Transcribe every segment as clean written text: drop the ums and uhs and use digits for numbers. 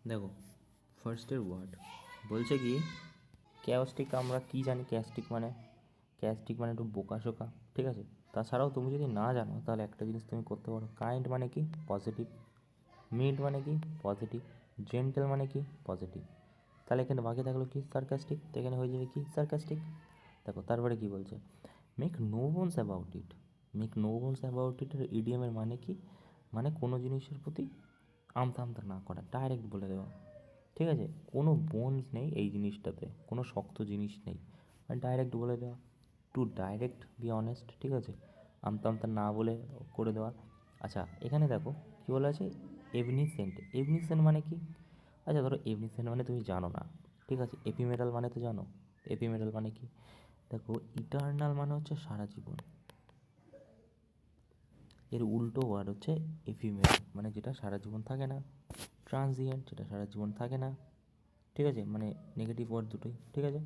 দেখো, ফার্স্টের ওয়ার্ড বলছে কি ক্যাস্টিক। আমরা কি জানি ক্যাস্টিক মানে একটু বোকাশোকা, ঠিক আছে। তাছাড়াও তুমি যদি না জানো তাহলে একটা জিনিস তুমি করতে পারো। কাইন্ড মানে কি? পজিটিভ। মিড মানে কি? পজিটিভ। জেন্টেল মানে কি? পজিটিভ। তাহলে এখানে বাকি থাকলো কি? সার্কাস্টিক। তো এখানে হয়ে যাবে কি? সার্কাস্টিক। দেখো তারপরে কি বলছে, make no bones about it. Make no bones about ইটের ইডিএমের মানে কি? মানে কোনো জিনিসের প্রতি আমতা আমতা না করা, ডাইরেক্ট বলে দেওয়া, ঠিক আছে। কোনো বোনস নেই এই জিনিসটাতে, কোনো শক্ত জিনিস নেই, ডাইরেক্ট বলে দেওয়া। টু ডাইরেক্ট বি অনেস্ট, ঠিক আছে। আমতা আমতা না বলে করে দেওয়া। আচ্ছা এখানে দেখো কী বলা আছে, এভনিসেন্ট। এভনিসেন্ট মানে কি? আচ্ছা ধরো এভনিসেন্ট মানে তুমি জানো না, ঠিক আছে। এপিমেরাল মানে তো জানো। এপিমেরাল মানে কি? দেখো ইটার্নাল মানে হচ্ছে সারা জীবন, এর উল্টো ওয়ার্ড হচ্ছে এফিমেরাল, মানে যেটা সারা জীবন থাকে না। ট্রানজিয়েন্ট, যেটা সারা জীবন থাকে না, ঠিক আছে। মানে নেগেটিভ ওয়ার্ড দুটোই, ঠিক আছে।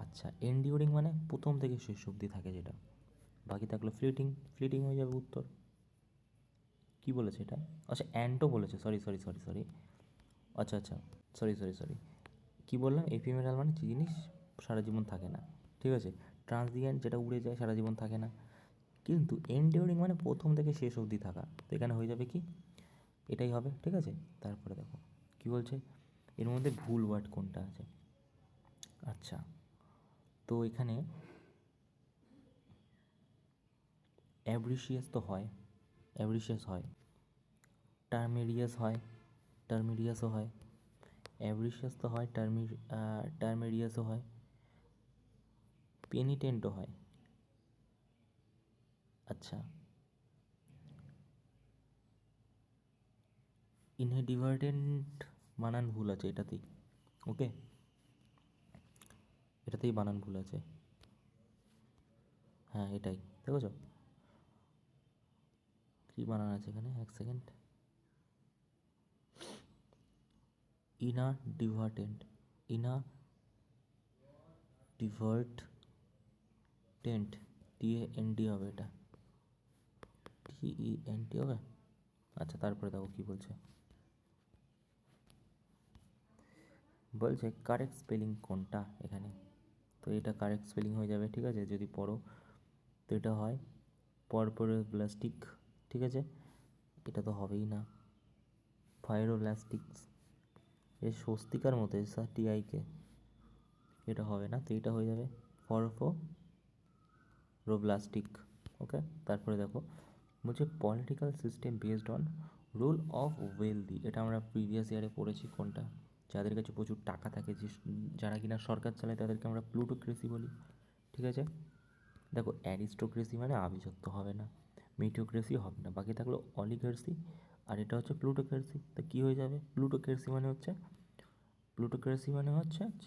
আচ্ছা এন্ডিউরিং মানে প্রথম থেকে শেষ অবধি থাকে যেটা। বাকি থাকলো ফ্লিটিং। ফ্লিটিং হয়ে যাবে উত্তর। কী বলেছে এটা? আচ্ছা অ্যান্টো বলেছে, সরি সরি সরি সরি। আচ্ছা আচ্ছা, সরি সরি সরি। কী বললাম? এফিমেরাল মানে যে জিনিস সারা জীবন থাকে না, ঠিক আছে। ট্রানজিয়েন্ট যেটা উড়ে যায়, সারা জীবন থাকে না। কিন্তু এন্ডিউরিং মানে প্রথম থেকে শেষ অবধি থাকা। তো এখানে হয়ে যাবে কি? এটাই হবে, ঠিক আছে। তারপরে দেখো কী বলছে, এর মধ্যে ভুল ওয়ার্ড কোনটা আছে। আচ্ছা তো এখানে অ্যাব্রিশিয়াস তো হয়, অ্যাব্রিশিয়াস হয়। টার্মেরিয়াস হয়, টার্মেরিয়াসও হয়। অ্যাব্রিশিয়াস তো হয়, টার্মেরিয়াসও হয়। পেনিটেন্টও হয়। আচ্ছা ইনহেডিভার্টেন্ট বানান ভুল আছে এটাতেই, ওকে, এটাতেই বানান ভুল আছে। হ্যাঁ এটাই দেখেছো কী বানান আছে এখানে, এক সেকেন্ড। ইনা ডিভার্টেন্ট, ইনা ডিভার্টেন্ট, টিএনডি হবে এটা, টিইএনটি হবে। আচ্ছা তারপরে দেখো কী বলছে, বলছে কারেক্ট স্পেলিং কোনটা এখানে। তো এটা কারেক্ট স্পেলিং হয়ে যাবে, ঠিক আছে, যদি পড়ো। তো এটা হয় পরপোরোব্লাস্টিক, ঠিক আছে। এটা তো হবেই না। ফাইরোব্লাস্টিক্স, এর স্বস্তিকার মতো এসা টিআইকে, এটা হবে না। তো এটা হয়ে যাবে ফরফোরোব্লাস্টিক, ওকে। তারপরে দেখো বলছে political system based on rule of wealthy. এটা আমরা প্রিভিয়াস ইয়ারে পড়েছি। কোনটা? যাদের কাছে প্রচুর টাকা থাকে, যে যারা কিনা সরকার চালায় তাদেরকে আমরা প্লুটোক্রেসি বলি, ঠিক আছে। দেখো অ্যারিস্টোক্রেসি মানে আভিজাত্য হবে না, মিটোক্রেসি হবে না, বাকি থাকলো অলিগার্সি, আর এটা হচ্ছে প্লুটোক্রেসি। তো কী হয়ে যাবে? প্লুটোক্রেসি মানে হচ্ছে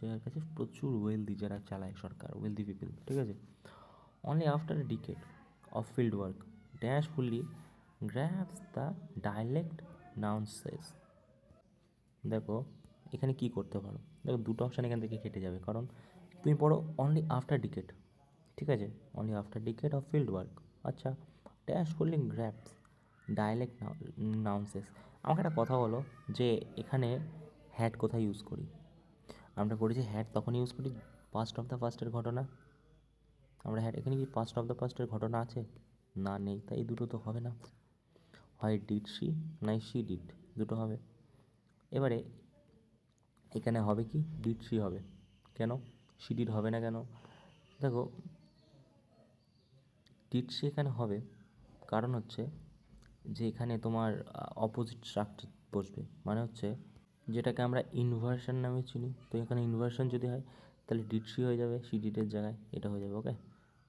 যার কাছে প্রচুর ওয়েলদি, যারা চালায় সরকার, ওয়েলদি পিপল, ঠিক আছে। Only after a decade of field work dash fully grabs the dialect nuances. দেখো এখানে কি করতে পারো, দেখো দুটো অপশান এখান থেকে কেটে যাবে, কারণ তুমি পড়ো অনলি আফটার ডিকেড, ঠিক আছে। Only after decade of field work, আচ্ছা ড্যাশ ফুললি গ্র্যাবস ডাইলেক্ট নাউন্সেস। আমাকে একটা কথা বলো, যে এখানে হ্যাড কোথায় ইউজ করি? আমরা করেছি হ্যাড তখন ইউজ করি পাস্ট অফ দ্য পাস্টের ঘটনা। আমরা হ্যাড, এখানে কি পাস্ট অফ দ্য পাস্টের ঘটনা আছে? না নেই, তাই এই দুটো তো হবে না। হয় ডিড শি, নাই শি ডিড, দুটো হবে। এবারে এখানে হবে কি? ডিড শি হবে, কেন শি ডিড হবে না কেন? দেখো ডিড শি এখানে হবে, কারণ হচ্ছে যে এখানে তোমার অপোজিট স্ট্রাকচার বসবে, মানে হচ্ছে যেটাকে আমরা ইনভার্সন নামে চিনি। তো এখানে ইনভার্সন যদি হয় তাহলে ডিড শি হয়ে যাবে শি ডিডের জায়গায়, এটা হয়ে যাবে, ওকে।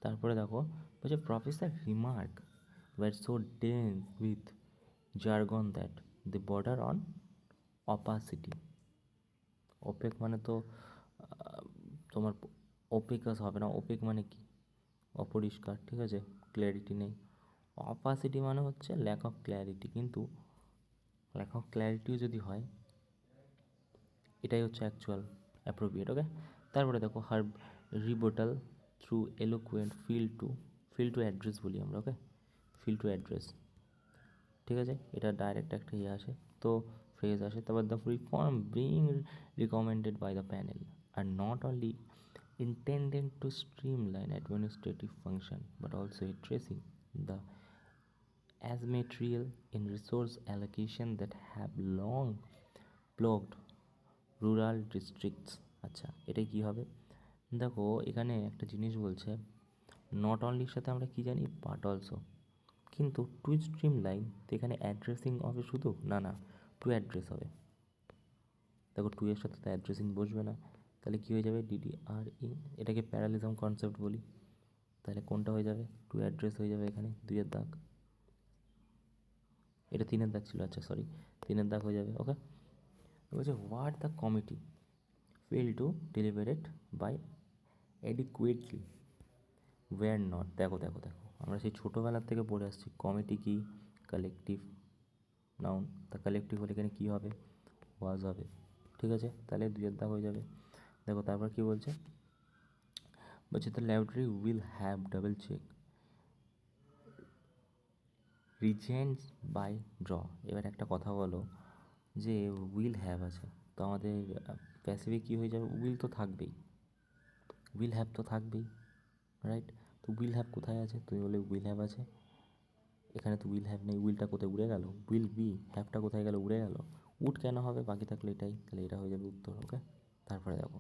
তারপরে দেখো বলছে professor remark were so dense with jargon that the border on opacity. Opaque মানে তো তোমার ওপেকাস হবে না। ওপেক মানে কি? অপরিষ্কার, ঠিক আছে, ক্ল্যারিটি নেই। অপাসিটি মানে হচ্ছে ল্যাক অফ ক্ল্যারিটি, কিন্তু ল্যাক অফ ক্ল্যারিটিও যদি হয়, এটাই হচ্ছে অ্যাকচুয়াল অ্যাপ্রোপ্রিয়েট, ওকে। তারপরে দেখো her rebuttal through eloquent feel to address বলি আমরা, ওকে, ফিল টু অ্যাড্রেস, ঠিক আছে। এটা ডাইরেক্ট একটা ইয়ে আসে। তো phrase আসে, তারপর the reform being recommended by the panel are not only intended to streamline administrative function but also addressing the asymmetry in resource allocation that have long plagued rural districts. আচ্ছা, এটাই কী হবে? দেখো এখানে একটা জিনিস বলছে, নট অনলির সাথে আমরা কী জানি, বাট অলসো। কিন্তু টু স্ট্রিম লাইন, তো এখানে অ্যাড্রেসিং হবে শুধু, না না, টু অ্যাড্রেস হবে। দেখো টু এর সাথে তো অ্যাড্রেসিং বসবে না, তাহলে কী হয়ে যাবে, DDRE, এটাকে প্যারালিজম কনসেপ্ট বলি। তাহলে কোনটা হয়ে যাবে, টু অ্যাড্রেস হয়ে যাবে এখানে, 2 দাগ, এটা 3 দাগ ছিল, আচ্ছা সরি, 3 দাগ হয়ে যাবে। ওকে, বলছে what the committee fail to deliberate by adequately were not. দেখো দেখো দেখো, আমরা সেই ছোটোবেলার থেকে পড়ে আসছি, কমিটি কি, কালেকটিভ নাউন, তা কালেকটিভ হলে এখানে কী হবে, ওয়াজ হবে। ঠিক আছে, তাহলে 2 দাগ হয়ে যাবে। দেখো তারপর কী বলছে, বলছে the laboratory will have double check reagents by draw. এবার একটা কথা বলো, যে উইল হ্যাভ আছে, তো আমাদের প্যাসিভে কী হয়ে যাবে, উইল তো থাকবেই, উইল হ্যাভ তো থাকবেই, রাইট? তো উইল হ্যাভ কোথায় আছে, তুমি বলে উইল হ্যাভ আছে, এখানে তো উইল হ্যাভ নেই, উইলটা কোথায় উড়ে গেল, উইল বি, হ্যাভটা কোথায় গেল, উড়ে গেল, উড কেন হবে, বাকি থাকলে এটাই, তাহলে এটা হয়ে যাবে উত্তর। ওকে, তারপরে দেখো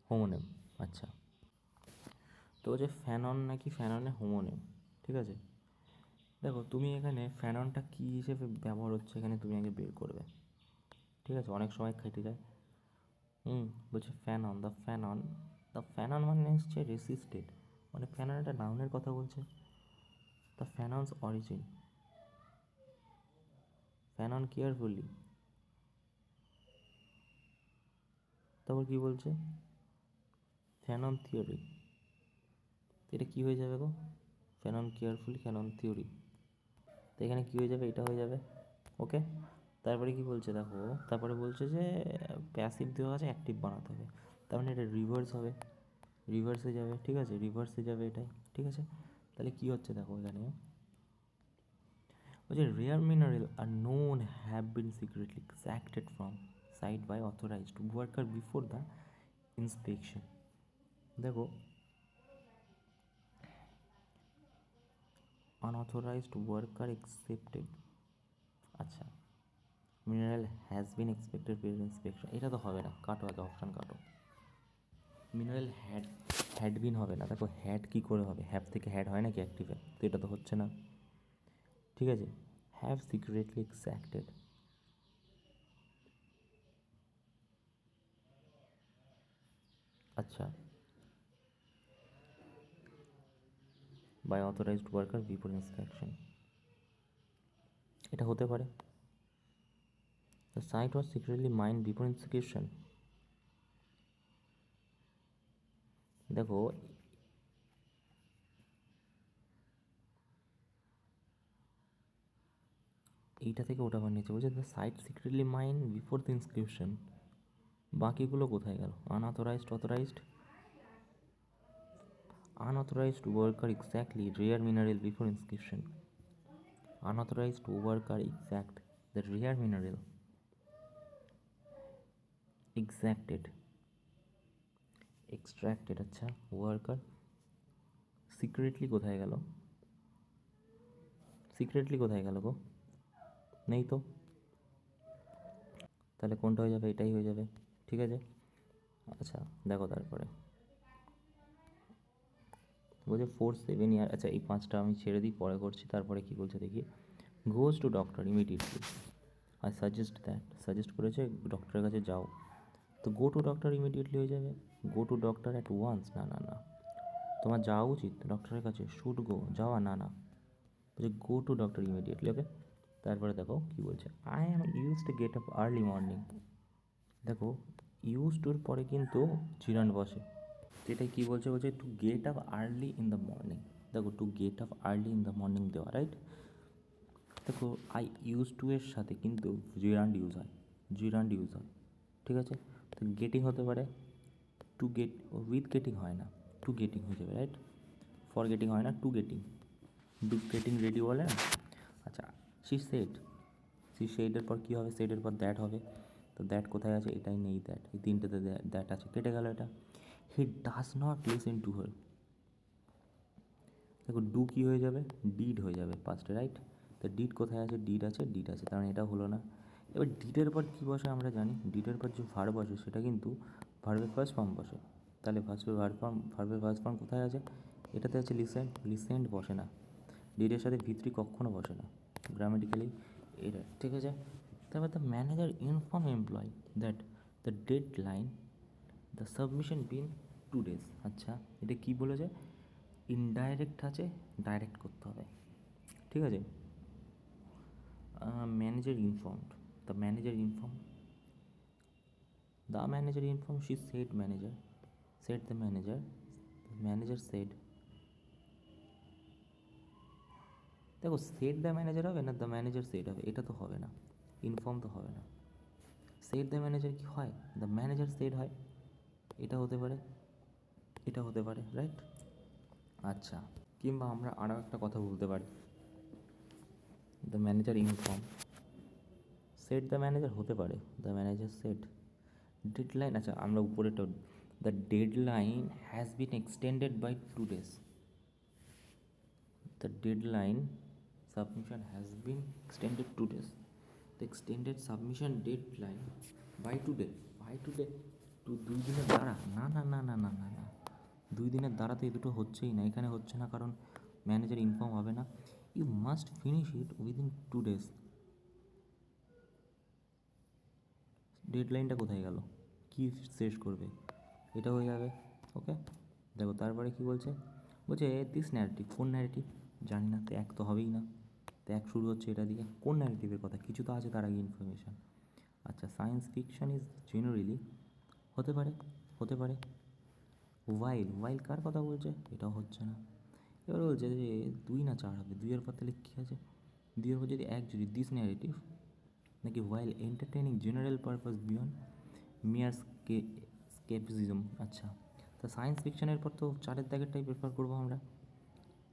হোমোনেম। আচ্ছা, তো যে ফ্যানন নাকি ফ্যাননে হোমোনেম, ঠিক আছে। দেখো তুমি এখানে ফ্যাননটা কী হিসেবে ব্যবহার হচ্ছে এখানে তুমি আগে বের করবে, ঠিক আছে, অনেক সময় কেটে যায়। বলছে ফ্যানন, দ্য ফ্যানন মানে হচ্ছে রেসিস্টেড, মানে ফ্যানন একটা নাউনের কথা বলছে। দ্য ফ্যাননস অরিজিন, ফ্যানন কেয়ারফুলি, তারপর কী বলছে, ফ্যানন থিওরি, এটা কী হয়ে যাবে গো, ফ্যানন কেয়ারফুলি, ফ্যানন থিওরি, তো এখানে কী হয়ে যাবে, এটা হয়ে যাবে। ওকে, তারপরে কি বলছে দেখো, তারপরে বলছে যে প্যাসিভ দেওয়া আছে, অ্যাক্টিভ বানাতে হবে, তার মানে এটা রিভার্স হবে, রিভার্সে যাবে, ঠিক আছে, রিভার্সে যাবে এটাই, ঠিক আছে। তাহলে কী হচ্ছে দেখো এখানে, বলছে rare mineral are known have been secretly extracted from site by authorized worker before the inspection. দেখো আনঅথরাইজড ওয়ার্কার এক্সেপ্টেড, আচ্ছা, mineral has been expected before inspection, এটা তো হবে না, কাটো আগে, অপশান কাটো। মিনারেল হ্যাড বিন হবে না, দেখো হ্যাড কী করে হবে, হ্যাভ থেকে হ্যাড হয় নাকি অ্যাক্টিভে, তো এটা তো হচ্ছে না, ঠিক আছে। হ্যাভ সিক্রেটলি এক্সট্রাক্টেড, আচ্ছা, by authorized worker before inspection, এটা হতে পারে। The site was secretly mined before inspection, দেখো এইটা থেকে ওটা বানিয়েছে, বলছে the site secretly mined before the inscription, বাকিগুলো কোথায় গেল, unauthorized, authorized, unauthorized worker exactly rare mineral before inscription, unauthorized worker exact the rare mineral exacted extracted, আচ্ছা, worker সিক্রেটলি কোথায় গেল, সিক্রেটলি কোথায় গেল গো, নেই তো, তাহলে কোনটা হয়ে যাবে, এটাই হয়ে যাবে, ঠিক আছে। আচ্ছা দেখো তারপরে বলছে 4-7 ইয়ার, আচ্ছা এই 5টা আমি ছেড়ে দিই, পরে করছি। তারপরে কী বলছে দেখি, goes to doctor immediately, I suggest that, suggest করেছে ডক্টরের কাছে যাও, তো গো টু ডক্টর ইমিডিয়েটলি হয়ে যাবে, go to doctor at once, না না না, তোমার যাওয়া উচিত ডক্টরের কাছে, শুড গো, যাওয়া, না না, বলছে go to doctor immediately. Okay, তারপরে দেখো কী বলছে, I am use to get up early morning, দেখো ইউজ টুর পরে কিন্তু জিরান্ড বসে, তো এটাই কী বলছে, বলছে to get up early in the morning, দেখো to get up early in the morning দেওয়া, রাইট। দেখো আই ইউজ টু এর সাথে কিন্তু জিরান্ড ইউজ হয়, জিরান্ড ইউজ হয়, ঠিক আছে। তো গেটিং হতে পারে, টু গেট, উইথ গেটিং হয় না, টু গেটিং হয়ে যাবে, রাইট, ফর গেটিং হয় না, to getting, do getting ready বলে না। আচ্ছা, শি সেড সেইডের পর কী হবে, সেইডের পর দ্যাট হবে, তো দ্যাট কোথায় আছে, এটাই নেই দ্যাট, এই তিনটেতে দ্যাট আছে, কেটে গেল এটা। He does not listen to her, দেখো ডু কী হয়ে যাবে, ডিড হয়ে যাবে পাস্টে, রাইট? তো ডিড কোথায় আছে, ডিড আছে, ডিড আছে, তার মানে এটা হলো না। এবার ডিডের পর কী বসে আমরা জানি, ডিডের পর যে ভার্ব বসে সেটা কিন্তু ভার্বের ফার্স্ট ফর্ম বসে, তাহলে ভার্বের ফার্স্ট ফর্ম কোথায় আছে, এটাতে আছে লিসেন্ট, লিসেন্ট বসে না, ডিডের সাথে ভিত্রি কখনো বসে না, গ্রামেটিক্যালি এটা ঠিক আছে। তারপর the manager inform employ that the deadline the submission been 2 days। আচ্ছা, এটা কী বলেছে, ইনডাইরেক্ট আছে, ডাইরেক্ট করতে হবে, ঠিক আছে। Manager informed, the manager inform, the manager inform, she said manager, said the manager, manager said, দেখো সেড দ্য ম্যানেজার হবে না দ্য ম্যানেজার সেড হবে, এটা তো হবে না, ইনফর্ম তো হবে না। সেড দ্য ম্যানেজার কি হয়, দ্য ম্যানেজার সেড হয়, এটা হতে পারে, এটা হতে পারে, রাইট? আচ্ছা, কিংবা আমরা আরও একটা কথা বলতে পারি, the manager inform, set the manager হতে পারে, দ্য ম্যানেজার সেট, ডেডলাইন, আচ্ছা আমরা উপরেটা, the deadline has been extended by 2 days, the deadline submission has been extended 2 days, the extended submission deadline by 2 days, by 2 days, 2 দিনের দ্বারা, না না না না না না না, 2 দিনের দ্বারা তো এই দুটো হচ্ছেই না, এখানে হচ্ছে না কারণ ম্যানেজার ইনফর্ম হবে না, you must finish it within 2 days, ডেডলাইনটা কোথায় গেল, কী শেষ করবে, এটা হয়ে যাবে, ওকে। দেখো তারপরে কী বলছে, বলছে দিস ন্যারেটিভ, কোন ন্যারেটিভ জানি না, তো এক তো হবেই না, তো এক শুরু হচ্ছে এটা দিয়ে, কোন ন্যারেটিভের কথা, কিছু তো আছে তার আগে ইনফরমেশান। আচ্ছা, সায়েন্স ফিকশন ইজ জেনারেলি, হতে পারে, হতে পারে। ওয়াইল, ওয়াইল কার কথা বলছে, এটাও হচ্ছে না। এবার বলছে যে 2 না 4 হবে, 2 এর পর তাহলে কী আছে, 2 এর পর যদি এক, যদি দিস ন্যারেটিভ, নাকি while entertaining general purpose beyond মিয়ার স্কেপসিজম। আচ্ছা, তা সায়েন্স ফিকশনের পর তো 4-এর দাগেরটাই প্রেফার করবো আমরা,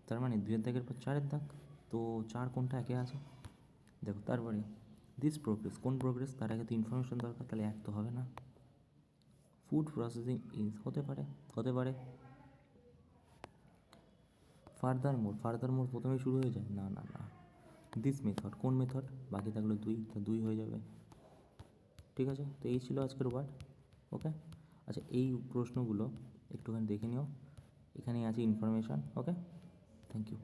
তার মানে 2-এর দাগের পর 4-এর দাগ, তো 4 কোনটা একে আছে, দেখো তারপরে দিস প্রোগ্রেস, কোন প্রোগ্রেস, তার আগে তো ইনফরমেশন দরকার, তাহলে এক তো হবে না। ফুড প্রসেসিং ইজ, হতে পারে, হতে পারে। ফার্দার মোর, ফার্দার মোর প্রথমেই শুরু হয়ে যায়, না না না। দিস মেথড, কোন মেথড, বাকি থাকলো 2, তো 2 হয়ে যাবে, ঠিক আছে। তো এই ছিল আজকের ওয়ার্ড, ওকে। আচ্ছা, এই প্রশ্নগুলো একটুখানি দেখে নিও, এখানেই আছে ইনফরমেশান, ওকে। Thank you.